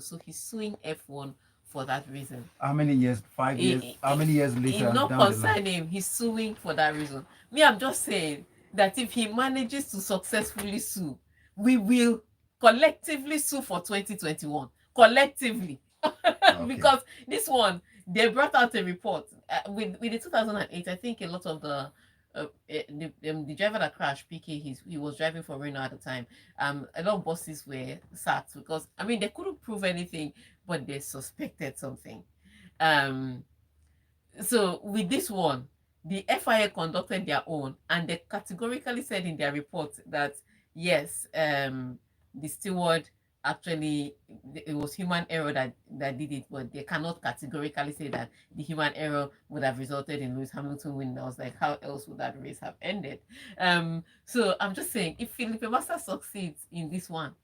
So he's suing F1 for that reason. How many years? 5 years? How many years It later not down the line? concern him. He's suing for that reason. Me, I'm just saying that if he manages to successfully sue, we will collectively sue for 2021. Collectively. Okay. Because this one, they brought out a report with the 2008. I think a lot of the driver that crashed, PK, he was driving for Renault at the time. A lot of bosses were sacked because I mean they couldn't prove anything, but they suspected something. Um, so with this one, the FIA conducted their own, and they categorically said in their report that yes, the steward actually it was human error that did it, but they cannot categorically say that the human error would have resulted in Lewis Hamilton winning. I was like, how else would that race have ended? So I'm just saying, if Felipe Massa succeeds in this one,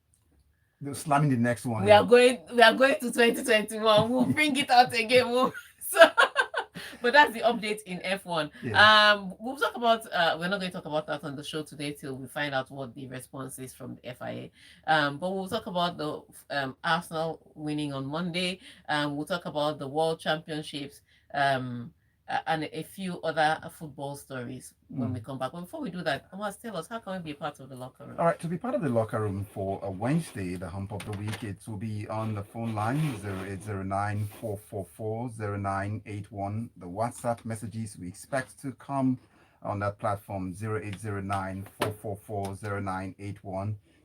They're slamming the next one we are in. going to 2021. We'll bring it out again. So but that's the update in F1. Yeah. We'll talk about we're not going to talk about that on the show today till we find out what the response is from the FIA. But we'll talk about the Arsenal winning on Monday. We'll talk about the World Championships. And a few other football stories when we come back. But before we do that, Thomas, tell us, how can we be part of the locker room? All right, to be part of the locker room for a Wednesday, the hump of the week, it will be on the phone line 0809 The WhatsApp messages we expect to come on that platform 0809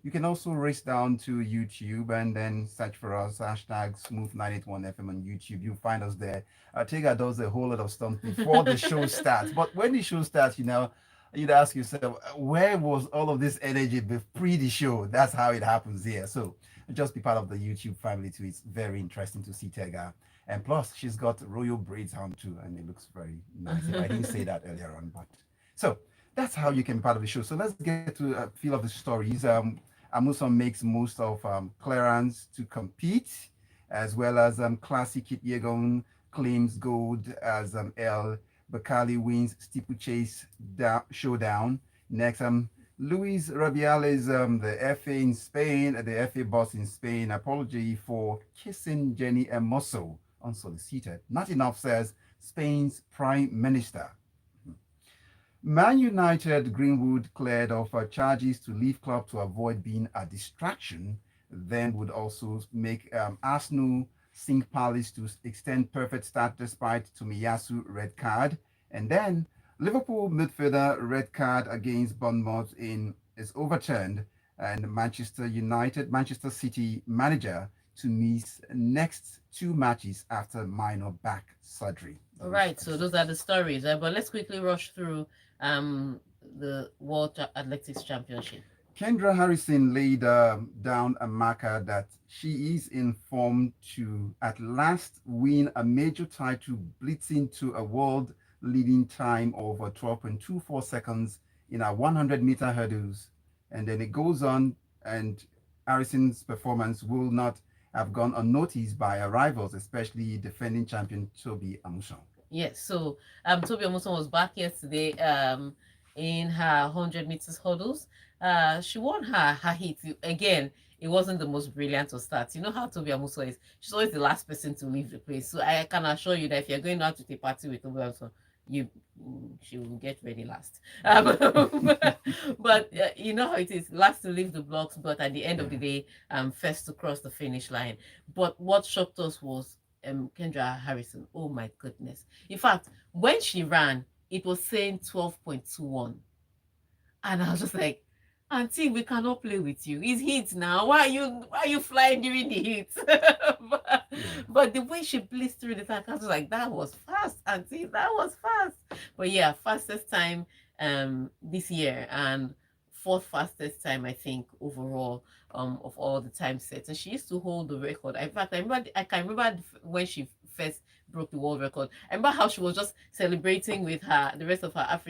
You can also race down to YouTube and then search for us, hashtag Smooth981FM on YouTube. You'll find us there. Tega does a whole lot of stuff before the show starts. But when the show starts, you'd ask yourself, where was all of this energy pre the show? That's how it happens here. So just be part of the YouTube family too. It's very interesting to see Tega. And plus, she's got royal braids on too, and it looks very nice. I didn't say that earlier on, but so that's how you can be part of the show. So let's get to a feel of the stories. Amuson makes most of clearance to compete, as well as Classic Yegon claims gold as El Bakali wins steeplechase showdown. Next, Luis Rabiales, the FA in Spain, the FA boss in Spain, apology for kissing Jenny Hermoso, unsolicited. Not enough, says Spain's Prime Minister. Man United Greenwood cleared of charges to leave club to avoid being a distraction, then would also make Arsenal sink Palace to extend perfect start despite Tomiyasu red card. And then Liverpool midfielder red card against Bournemouth is overturned, and Manchester City manager to miss next two matches after minor back surgery. All right, so those are the stories. But let's quickly rush through the World Athletics Championship. Kendra Harrison laid down a marker that she is informed to at last win a major title, blitzing to a world leading time of 12.24 seconds in our 100-meter hurdles. And then it goes on, and Harrison's performance will not have gone unnoticed by her rivals, especially defending champion Toby Amusan. Yes, so Toby Amusan was back yesterday in her 100 meters hurdles. She won her heat. Again, it wasn't the most brilliant of starts. You know how Toby Amusan is. She's always the last person to leave the place. So I can assure you that if you're going out to a party with Toby Amusan, she will get ready last. But you know how it is, last to leave the blocks, but at the end of the day, first to cross the finish line. But what shocked us was Kendra Harrison. Oh my goodness. In fact, when she ran, it was saying 12.21. And I was just like, Auntie, we cannot play with you. It's heat now. Why are you flying during the heat? but the way she blitzed through the track, I was like, that was fast, Auntie. That was fast. But yeah, fastest time this year, and fourth fastest time, I think, overall, of all the time sets. And she used to hold the record. In fact, I can remember when she first broke the world record. I remember how she was just celebrating with the rest of her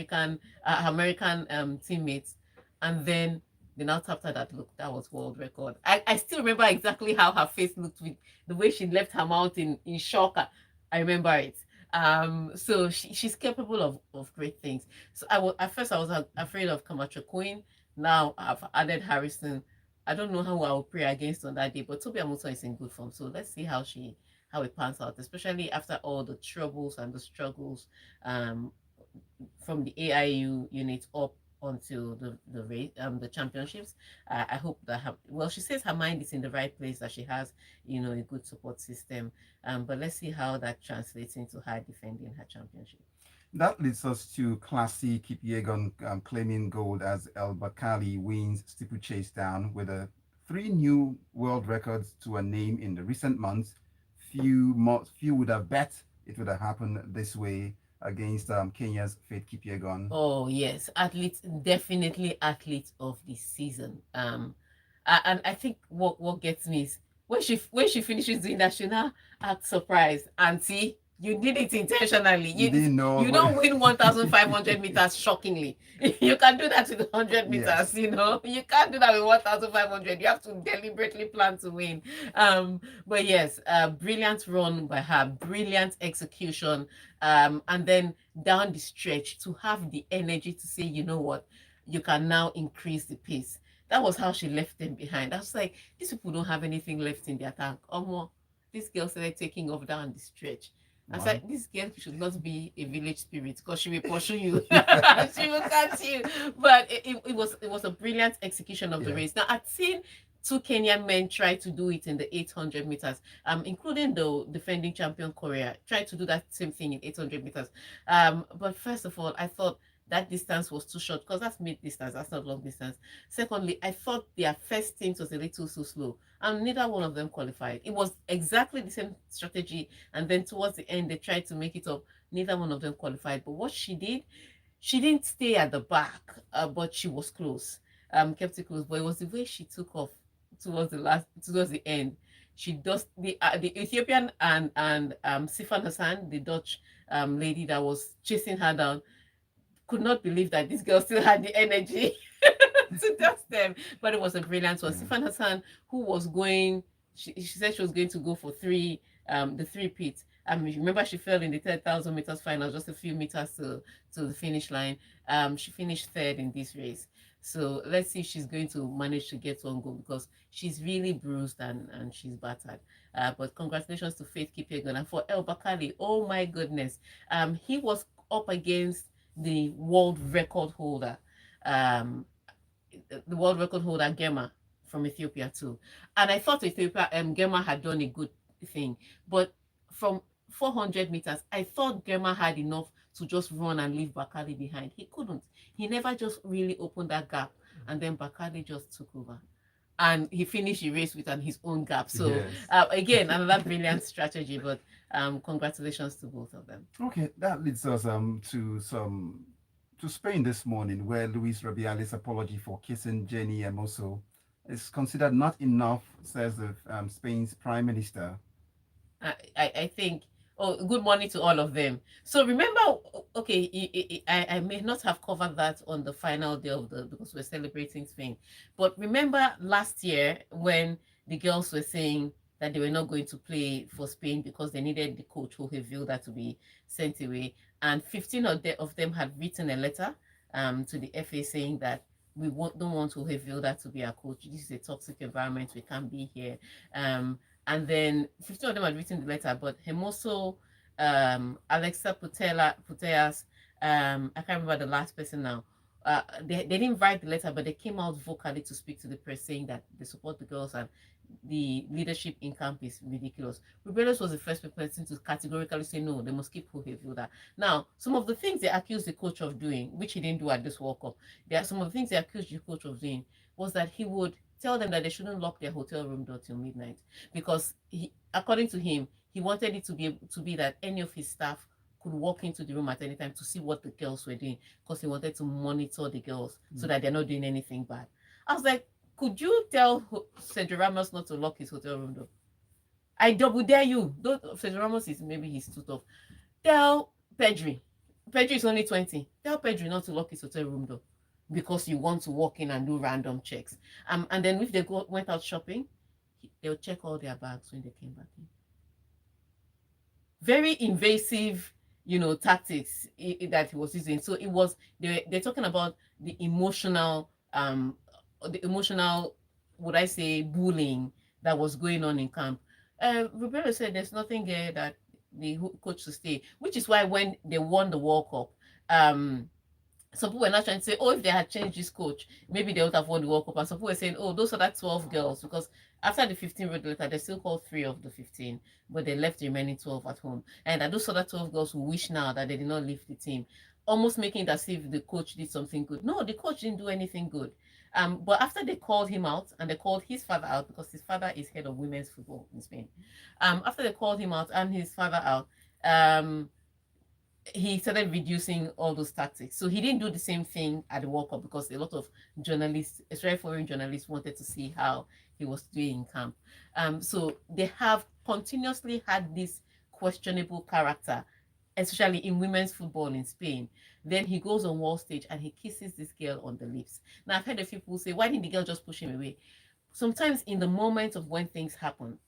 American teammates. And then they now tapped her that, look, that was world record. I still remember exactly how her face looked with the way she left her mouth in shock. I remember it. So she's capable of great things. So at first I was afraid of Camacho Queen. Now I've added Harrison. I don't know how I will pray against on that day, but Toby Amuto is in good form. So let's see how it pans out, especially after all the troubles and the struggles um, from the AIU unit up until the championships. I hope that well, she says her mind is in the right place, that she has a good support system. But let's see how that translates into her defending her championship. That leads us to Classy Kipyegon claiming gold as El Bakali wins steeplechase down with three new world records to a name in the recent months. Few would have bet it would have happened this way against Kenya's Faith Kipyegon. Oh yes, athlete, definitely athlete of the season. And I think what gets me is when she finishes doing that, she now act surprised. Auntie, you did it intentionally. You didn't know. You don't win 1,500 meters shockingly. You can do that with 100 meters. Yes. You can't do that with 1,500. You have to deliberately plan to win. But yes, brilliant run by her, brilliant execution. And then down the stretch to have the energy to say, you know what, you can now increase the pace. That was how she left them behind. I was like, these people don't have anything left in their tank. This girl started taking off down the stretch. I was like, this girl should not be a village spirit because she will pursue you. She will catch you. But it was a brilliant execution of the race. Now, I'd seen two Kenyan men try to do it in the 800 meters, including the defending champion Korea, tried to do that same thing in 800 meters. But first of all, I thought that distance was too short because that's mid distance, that's not long distance. Secondly, I thought their first stint was a little too slow, and neither one of them qualified. It was exactly the same strategy, and then towards the end, they tried to make it up. Neither one of them qualified. But what she did, she didn't stay at the back, but she was close, kept it close. But it was the way she took off towards the end. She does the Ethiopian and Sifan Hassan, the Dutch lady that was chasing her down, could not believe that this girl still had the energy to dust them. But it was a brilliant one. Sifan Hassan, who was going, she said she was going to go for the three pits. Remember she fell in the 10,000 meters final, just a few meters to the finish line. She finished third in this race. So let's see if she's going to manage to get one goal because she's really bruised and she's battered. But congratulations to Faith Kipyegon. And for El Bakali, oh my goodness. He was up against the world record holder, Gema from Ethiopia too. And I thought Gema had done a good thing, but from 400 meters, I thought Gema had enough to just run and leave Bakali behind. He couldn't. He never just really opened that gap, and then Bakali just took over. And he finished the race with his own gap. So again, another brilliant strategy. But congratulations to both of them. Okay, that leads us to Spain this morning, where Luis Rubiales' apology for kissing Jenny Hermoso is considered not enough, says the Spain's Prime Minister. I think. Oh, good morning to all of them. So remember, okay, I may not have covered that on the final day because we're celebrating Spain. But remember last year when the girls were saying that they were not going to play for Spain because they needed the coach Jorge Vilda to be sent away, and 15 of them had written a letter to the FA saying that we don't want Jorge Vilda to be our coach. This is a toxic environment. We can't be here. And then 15 of them had written the letter, but Hermoso, Alexa Putellas, I can't remember the last person now. They didn't write the letter, but they came out vocally to speak to the press saying that they support the girls and the leadership in camp is ridiculous. Rubiales was the first person to categorically say no, they must keep Jorge Vilda. Now, some of the things they accused the coach of doing, which he didn't do at this World Cup, some of the things they accused the coach of doing was that he would tell them that they shouldn't lock their hotel room door till midnight because according to him, he wanted it to be that any of his staff could walk into the room at any time to see what the girls were doing because he wanted to monitor the girls so that they're not doing anything bad. I was like, could you tell Sergio Ramos not to lock his hotel room door? I double dare you. Sergio Ramos is maybe he's too tough. Tell Pedri is only 20. Tell Pedri not to lock his hotel room door because you want to walk in and do random checks. And then if they went out shopping, they'll check all their bags when they came back in. Very invasive, tactics that he was using. So it was they're talking about the emotional would I say, bullying that was going on in camp. Roberto said there's nothing there that the coach to stay, which is why when they won the World Cup, some people were not trying to say, oh, if they had changed this coach, maybe they would have won the World Cup. And some people were saying, oh, those are that 12 girls, because after the 15 wrote the letter, they still called 3 of the 15, but they left the remaining 12 at home. And that those other 12 girls who wish now that they did not leave the team, almost making it as if the coach did something good. No, the coach didn't do anything good. But after they called him out, and they called his father out, because his father is head of women's football in Spain. After they called him out and his father out, he started reducing all those tactics. So he didn't do the same thing at the World Cup, because a lot of journalists, especially foreign journalists, wanted to see how he was doing in camp. So they have continuously had this questionable character, especially in women's football in Spain. Then he goes on world stage and he kisses this girl on the lips. Now I've heard a few people say, why didn't the girl just push him away? Sometimes in the moment of when things happen,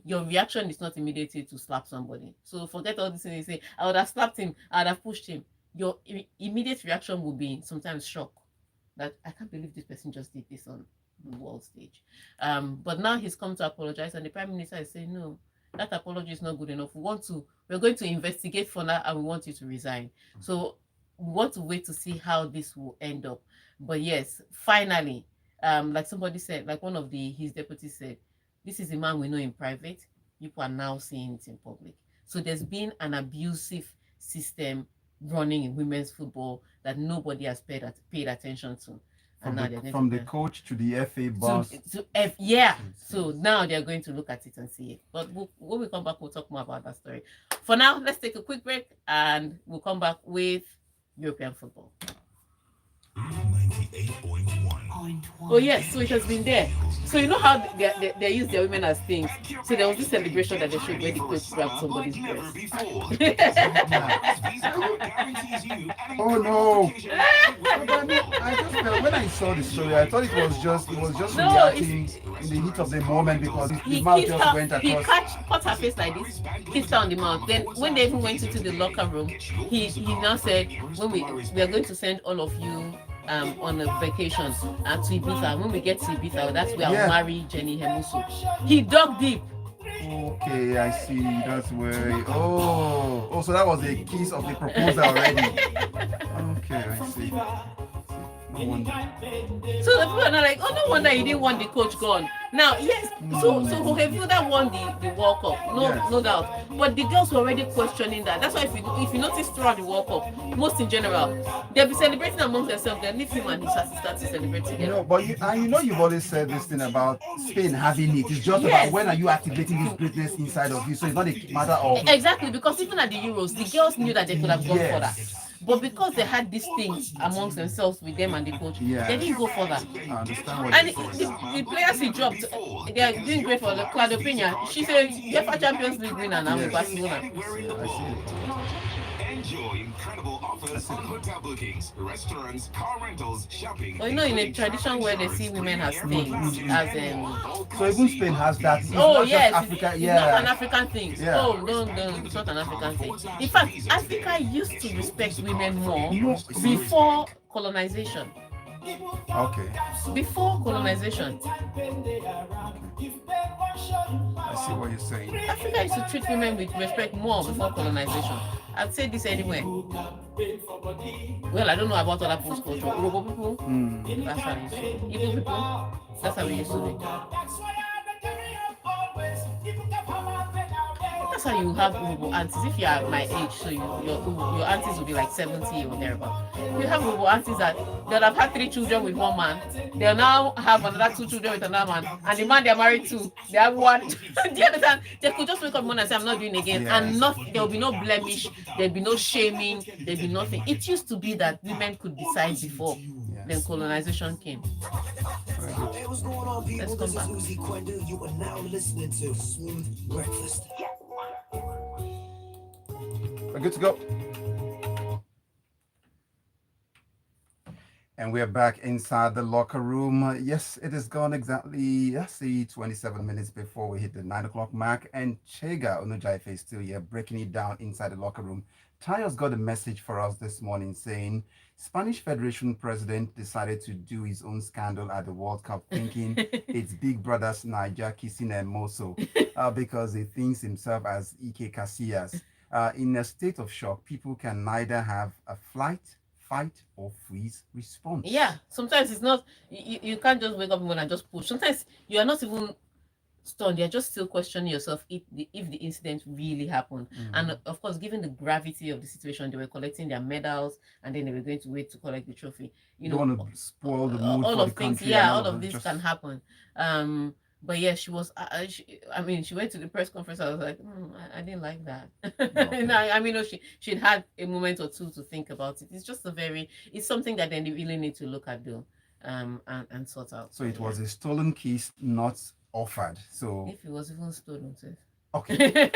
your reaction is not immediately to slap somebody. So forget all this thing you say, I would have slapped him, I would have pushed him. Your immediate reaction will be sometimes shock, that I can't believe this person just did this on the world stage. But now he's come to apologize, and the Prime Minister is saying, no, that apology is not good enough. We're going to investigate for now, and we want you to resign. So we want to wait to see how this will end up. But yes, finally, like somebody said, like one of his deputies said, this is a man we know in private. People are now seeing it in public. So there's been an abusive system running in women's football that nobody has paid attention to. From the coach to the FA boss. Yeah. So now they're going to look at it and see it. But when we come back, we'll talk more about that story. For now, let's take a quick break, and we'll come back with European football. 98.1. Oh yes, so it has been there. So you know how they use their women as things. So there was this celebration that they showed where the coach grabbed somebody's breast. Oh no! I just felt, when I saw the story, I thought it was just reacting in the heat of the moment, because his mouth just went across. He cut her face like this, kissed her on the mouth. Then when they even went into the locker room, he now said, when we are going to send all of you on a vacation to Ibiza. When we get to Ibiza, that's where I'll marry Jenny Hemusu. He dug deep. Okay, I see. That's where. Oh, so that was a kiss of the proposal already. Okay, I see. No wonder. So the people are not like, oh, no wonder he didn't want the coach gone. Now, yes, so Jorge Vilda won the World Cup, no doubt. But the girls were already questioning that. That's why if you notice throughout the World Cup, most in general, they'll be celebrating amongst themselves. They'll leave him and his assistant to celebrate together. But you've always said this thing about Spain having it. It's just about when are you activating this greatness inside of you. So it's not a matter of... Exactly, because even at the Euros, the girls knew that they could have gone further. But because they had these things amongst themselves with them and the coach, they didn't go further. I understand what and the players he dropped, they are doing great for the Claudio Pena. She's a UEFA Champions League winner now with Barcelona. Enjoy incredible offers on hotel bookings, restaurants, car rentals, shopping. Well, in a tradition where they see women as things, so even Spain has that. It's yes, Africa, it's not an African thing. Oh, no, it's not an African thing. In fact, Africa used to respect women more before colonization. Okay. Before colonization. I see what you're saying. Africa used to treat women with respect more before colonization. I'd say this anywhere. Well, I don't know about other post culture. Urhobo people, that's how we used to do. Igbo people, that's how we used to do. That's how you have Urhobo aunties. If you are my age, so your aunties will be like 70 or thereabout. You have Urhobo aunties that they'll have had 3 children with one man. They'll now have another 2 children with another man. And the man they're married to, they have 1. Do you understand? They could just wake up one and say, I'm not doing it again. And there will be no blemish. There'll be no shaming. There'll be nothing. It used to be that women could decide before. Then colonization came. Let's come back. You are now listening to Smooth Breakfast. We're good to go. And we're back inside the locker room. Yes, it is gone exactly, let's see, 27 minutes before we hit the 9 o'clock mark. And Tega Onojiafe is still here, breaking it down inside the locker room. Tayo's got a message for us this morning saying Spanish Federation president decided to do his own scandal at the World Cup, thinking it's big brothers Niger kissing and Moso because he thinks himself as Ike Casillas. In a state of shock, people can neither have a flight, fight, or freeze response. Yeah, sometimes it's not, you can't just wake up in the morning and just push. Sometimes you are not even stunned, you're just still questioning yourself if the incident really happened. And of course, given the gravity of the situation, they were collecting their medals and then they were going to wait to collect the trophy. You don't want to spoil the mood all for the of things, country. yeah, and all of this just... can happen. But yeah, she was. I mean, she went to the press conference. I was like, I didn't like that. Okay. No, I mean, no, she'd had a moment or two to think about it. It's just it's something that then they really need to look at though, and sort out. So it was a stolen kiss, not offered. So if it was even stolen, sis. okay.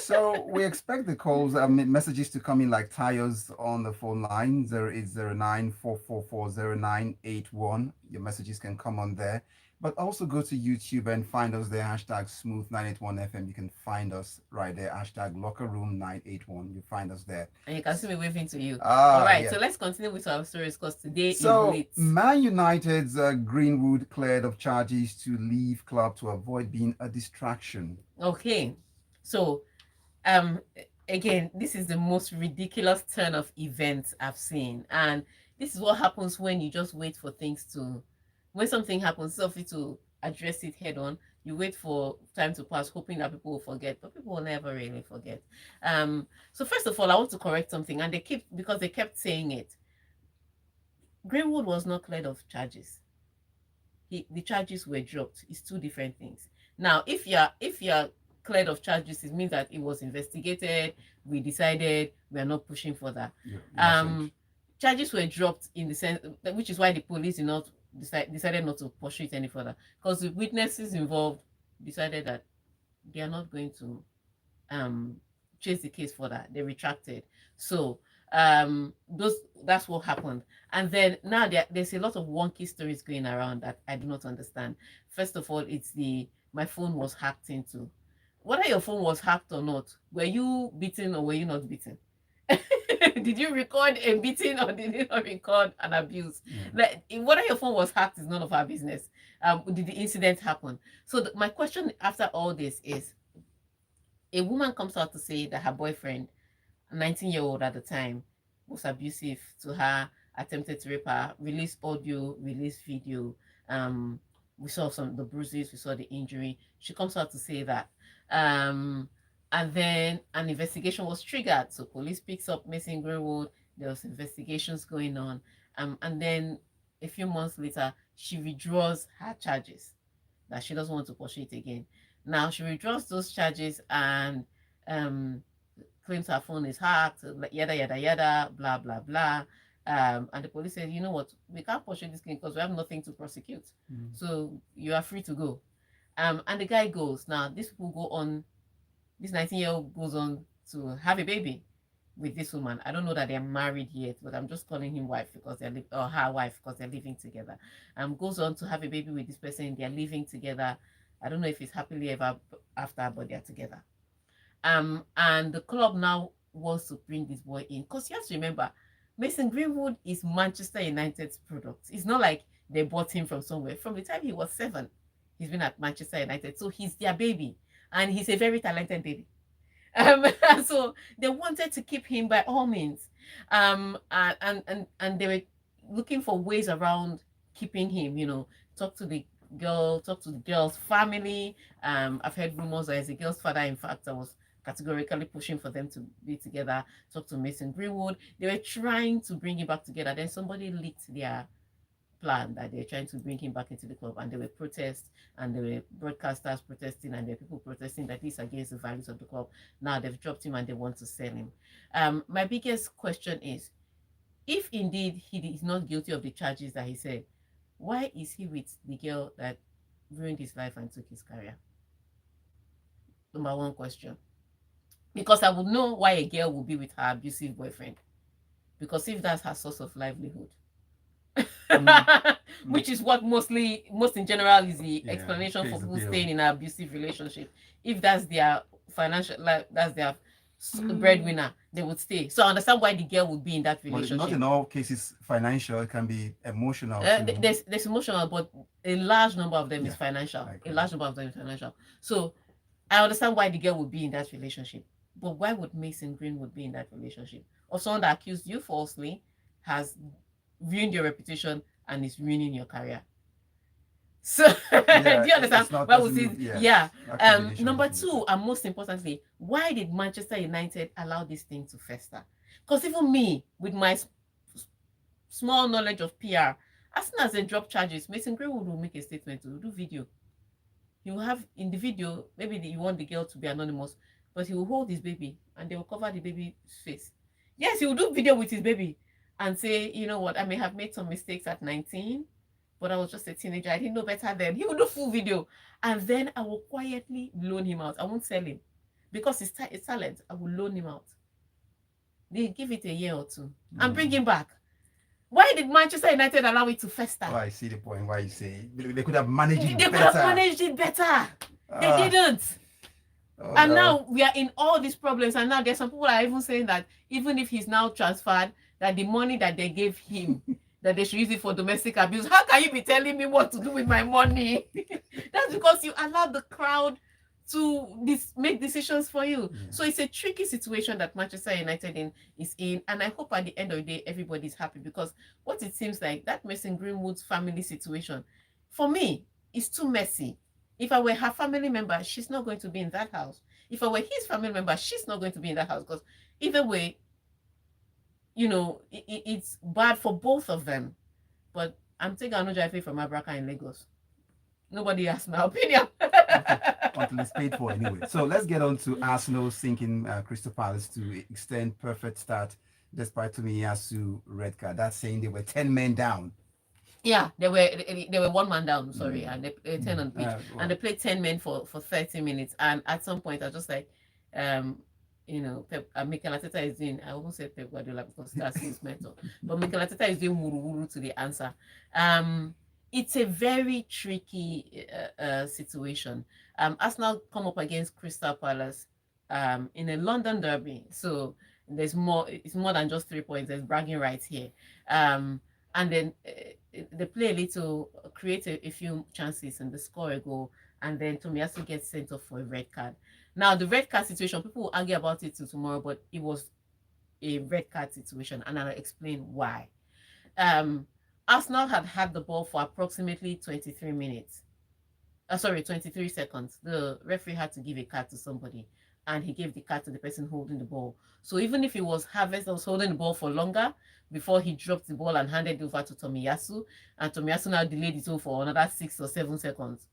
So we expect the calls, messages to come in like tires on the phone line 0809444091. Your messages can come on there, but also go to YouTube and find us there. Hashtag Smooth981FM. You can find us right there. Hashtag Locker Room 981. You find us there. And you can see me waving to you. Ah, all right. yeah. So let's continue with our stories because today So is late. Man United's Greenwood cleared of charges to leave club to avoid being a distraction. Okay. So again, this is the most ridiculous turn of events I've seen, and this is what happens when you just wait for things to, when something happens, so for you to address it head on, you wait for time to pass hoping that people will forget, but people will never really forget. So first of all, I want to correct something, and because they kept saying it. Greenwood was not cleared of charges. The charges were dropped. It's two different things. Now, if you're cleared of charges, it means that it was investigated. We decided we are not pushing for that. Charges were dropped in the sense, which is why the police decided not to pursue it any further, because the witnesses involved decided that they are not going to chase the case further. They retracted. So that's what happened. And then now there's a lot of wonky stories going around that I do not understand. First of all, it's my phone was hacked into. Whether your phone was hacked or not, were you beaten or were you not beaten? Did you record a beating or did you not record an abuse? Like, whether your phone was hacked is none of our business. Did the incident happen? So my question after all this is, a woman comes out to say that her boyfriend, a 19-year-old at the time, was abusive to her, attempted to rape her, released audio, released video. We saw the bruises, we saw the injury. She comes out to say that. And then an investigation was triggered. So police picks up missing Greenwood. There was investigations going on. And then a few months later, she withdraws her charges, that she doesn't want to pursue it again. Now she withdraws those charges and claims her phone is hacked, yada, yada, yada, blah, blah, blah. And the police said, you know what, we can't pursue this case because we have nothing to prosecute. So you are free to go. And the guy goes. Now, these people go on, this 19-year-old goes on to have a baby with this woman. I don't know that they're married yet, but I'm just calling him wife because or her wife because they're living together. Goes on to have a baby with this person. They're living together. I don't know if it's happily ever after, but they're together. And the club now wants to bring this boy in because you have to remember, Mason Greenwood is Manchester United's product. It's not like they bought him from somewhere. From the time he was 7, he's been at Manchester United, so he's their baby, and he's a very talented baby. So they wanted to keep him by all means, and they were looking for ways around keeping him. You know, talk to the girl's family. I've heard rumors that as a girl's father, in fact, I was categorically pushing for them to be together. Talk to Mason Greenwood. They were trying to bring him back together. Then somebody leaked their plan that they're trying to bring him back into the club, and there were protests, and there were broadcasters protesting, and there were people protesting that this against the values of the club. Now they've dropped him and they want to sell him. My biggest question is, if indeed he is not guilty of the charges that he said, why is he with the girl that ruined his life and took his career? Number one question. Because I would know why a girl would be with her abusive boyfriend. Because if that's her source of livelihood, which is what most in general is the Yeah, explanation pays for the people bill. staying in an abusive relationship. If that's their financial, like that's their breadwinner, they would stay. So I understand why the girl would be in that But not relationship. in all cases financial. It can be emotional too. There's emotional, but a large number of them is Yeah, financial. I A agree. large number of them is financial. So I understand why the girl would be in that relationship. But why would Mason Greenwood be in that relationship? Of someone that accused you falsely, has ruined your reputation, and is ruining your career. So Yeah, do you understand it's not why we doesn't look. see? Yeah. Yes, that combination Number doesn't look two, good. and most importantly, why did Manchester United allow this thing to fester? Because even me, with my small knowledge of PR, as soon as they drop charges, Mason Greenwood will make a statement, to do video. He will have in the video, maybe you want the girl to be anonymous, but he will hold his baby and they will cover the baby's face. Yes, he will do video with his baby and say, you know what, I may have made some mistakes at 19, but I was just a teenager. I didn't know better then. He will do full video. And then I will quietly loan him out. I won't sell him because it's talent. I will loan him out. They give it a year or two and bring him back. Why did Manchester United allow it to fester? Oh, I see the point why you say they could have managed it They could better. have managed it better. They Ah, didn't. oh And no. now we are in all these problems. And now there's some people are even saying that even if he's now transferred, that the money that they gave him, that they should use it for domestic abuse. How can you be telling me what to do with my money? That's because you allowed the crowd to make decisions for you. Yeah. So it's a tricky situation that Manchester United is in. And I hope at the end of the day, everybody's happy, because what it seems like, that Mason Greenwood's family situation, for me, is too messy. If I were her family member, she's not going to be in that house. If I were his family member, she's not going to be in that house, because either way, it's bad for both of them. But I'm taking Onojiafe from Abraka in Lagos. Nobody asked my opinion. Until it's paid for anyway. So let's get on to Arsenal sinking Crystal Palace to extend perfect start despite Tomiyasu red card. That's saying they were 10 men down. Yeah, they were one man down, sorry, and they 10 on the pitch, well. and they played 10 men for 30 minutes. And at some point, I was just like, Pep, Mikel Arteta is doing. I almost said Pep Guardiola because that's his method, but Mikel Arteta is doing wuru wuru to the answer. It's a very tricky situation. Arsenal come up against Crystal Palace in a London derby, so there's more. It's more than just 3 points. There's bragging rights here. And then they play a little, create a few chances, and they score a goal. And then Tomiyasu gets sent off for a red card. Now, the red card situation, people will argue about it till tomorrow, but it was a red card situation, and I'll explain why. Arsenal had the ball for approximately 23 minutes. 23 seconds. The referee had to give a card to somebody, and he gave the card to the person holding the ball. So even if it was Havertz that was holding the ball for longer before he dropped the ball and handed it over to Tomiyasu, and Tomiyasu now delayed it for another 6 or 7 seconds,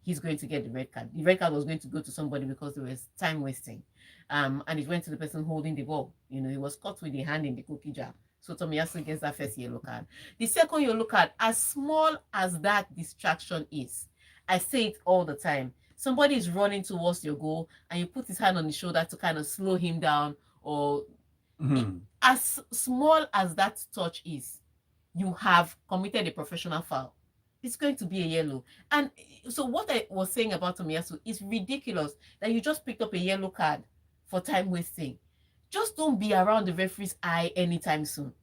he's going to get the red card. The red card was going to go to somebody because there was time wasting. And it went to the person holding the ball. He was caught with the hand in the cookie jar. So Tomiyasu gets that first yellow card. The second yellow card, as small as that distraction is, I say it all the time. Somebody is running towards your goal and you put his hand on the shoulder to kind of slow him down, or as small as that touch is, you have committed a professional foul. It's going to be a yellow. And so what I was saying about Tomiyasu is ridiculous, that you just picked up a yellow card for time wasting. Just don't be around the referee's eye anytime soon.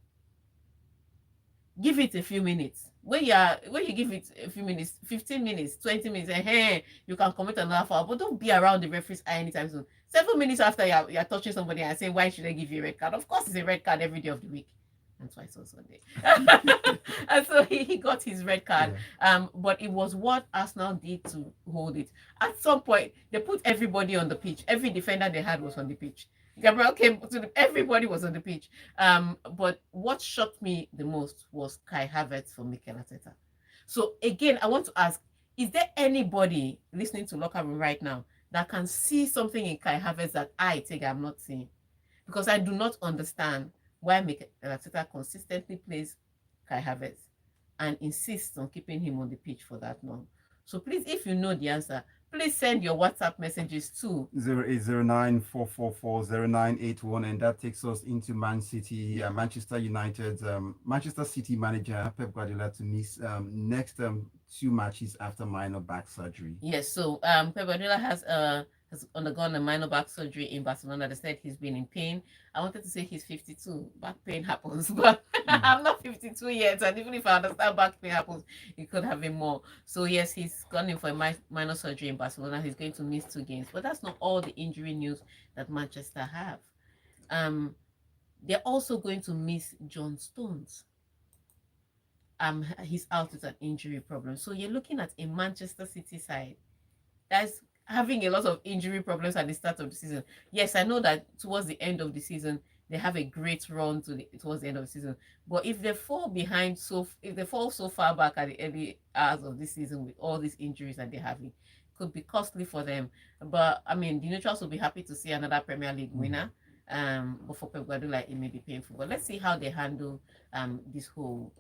Give it a few minutes. When you give it a few minutes, 15 minutes, 20 minutes, and hey, you can commit another foul, but don't be around the referee's eye anytime soon. 7 minutes after you're touching somebody and saying, why should I give you a red card? Of course, it's a red card every day of the week. And twice on Sunday. And so he got his red card. Yeah. But it was what Arsenal did to hold it. At some point, they put everybody on the pitch. Every defender they had was on the pitch. Gabriel came to everybody was on the pitch. But what shocked me the most was Kai Havertz for Mikel Arteta. So again, I want to ask, is there anybody listening to Locker Room right now that can see something in Kai Havertz that I, Tega, am not seeing? Because I do not understand why Mikel Arteta consistently plays Kai Havertz and insists on keeping him on the pitch for that long. So please, if you know the answer, Please send your WhatsApp messages to 08094440981, and that takes us into Man City, Manchester United, Manchester City manager Pep Guardiola to miss next 2 matches after minor back surgery. Yes, so Pep Guardiola has undergone a minor back surgery in Barcelona. They said he's been in pain. I wanted to say he's 52. Back pain happens, but I'm not 52 yet. And even if I understand back pain happens, it could have been more. So yes, he's gone in for a minor surgery in Barcelona. He's going to miss 2 games. But that's not all the injury news that Manchester have. They're also going to miss John Stones. He's out with an injury problem. So you're looking at a Manchester City side that's having a lot of injury problems at the start of the season. Yes, I know that towards the end of the season they have a great run towards the end of the season. But if they fall behind, if they fall so far back at the early hours of this season with all these injuries that they're having, it could be costly for them. But I mean, the neutrals will be happy to see another Premier League winner. But for Pep Guardiola, it may be painful. But let's see how they handle this whole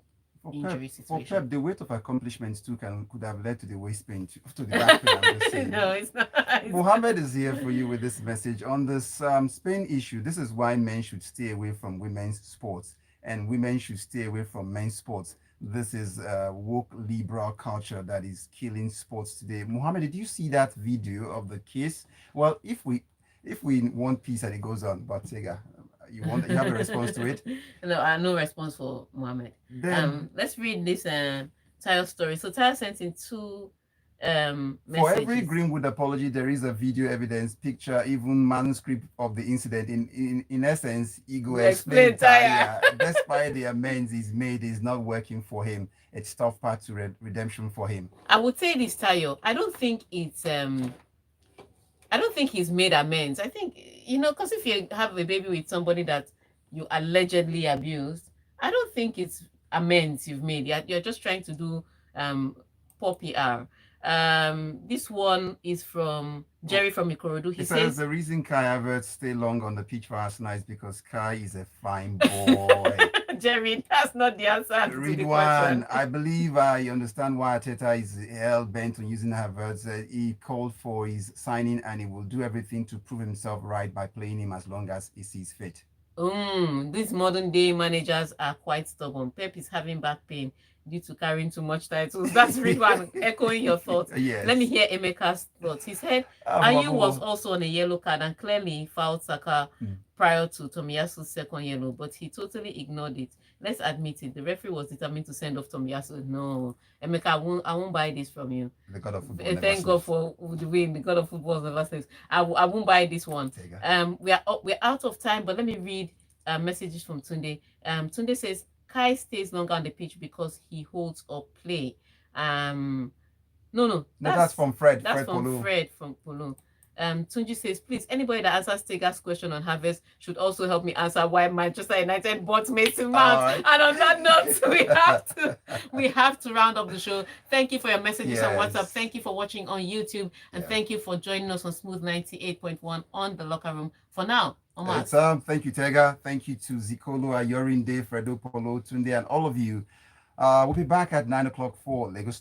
injury situation. For Pep, the weight of accomplishments too could have led to the waist pain, to the back pain. I'm just saying. No, it's not. Mohammed is here for you with this message on this Spain issue. This is why men should stay away from women's sports and women should stay away from men's sports. This is woke liberal culture that is killing sports today. Mohammed, did you see that video of the case? Well, if we want peace and it goes on, but Tega, you have a response to it? No, I have no response for Mohammed. Then let's read this Tayo story. So Tayo sent in 2 for messages. every Greenwood apology, there is a video evidence, picture, even manuscript of the incident. In essence, Ego explained Tayo. Despite the amends he's made, is not working for him. It's tough path to redemption for him. I would say this, Tayo. I don't think he's made amends. I think, because if you have a baby with somebody that you allegedly abused, I don't think it's amends you've made. You're just trying to do poor PR. This one is from Jerry from Ikorodu. He says the reason Kai Havertz stay long on the pitch for Arsenal is because Kai is a fine boy. Jerry, that's not the answer to the question. I believe I understand why Arteta is hell bent on using Havertz. He called for his signing and he will do everything to prove himself right by playing him as long as he sees fit. These modern day managers are quite stubborn. Pep is having back pain due to carrying too much titles. That's really one echoing your thoughts. Yes. Let me hear Emeka's thoughts. He said Ayu was also on a yellow card and clearly fouled Saka prior to Tomiyasu's second yellow, but he totally ignored it. Let's admit it. The referee was determined to send off Tomiyasu. No, Emeka, I won't buy this from you. The God of football. Thank God for the win. The God of football never sleeps. I won't buy this one. We're out of time, but let me read messages from Tunde. Tunde says Kai stays longer on the pitch because he holds up play. No, that's from Fred. That's from Fred from Polo. Tunji says, please, anybody that answers Tega's question on Harvest should also help me answer why Manchester United bought Mason Mount. Right. And on that note, we have to round up the show. Thank you for your messages on WhatsApp. Thank you for watching on YouTube, and thank you for joining us on Smooth 98.1 on the Locker Room. For now, thank you, Tega. Thank you to Zikolo, Ayorinde, Fredo, Polo, Tunde, and all of you. We'll be back at 9 o'clock for Lagos.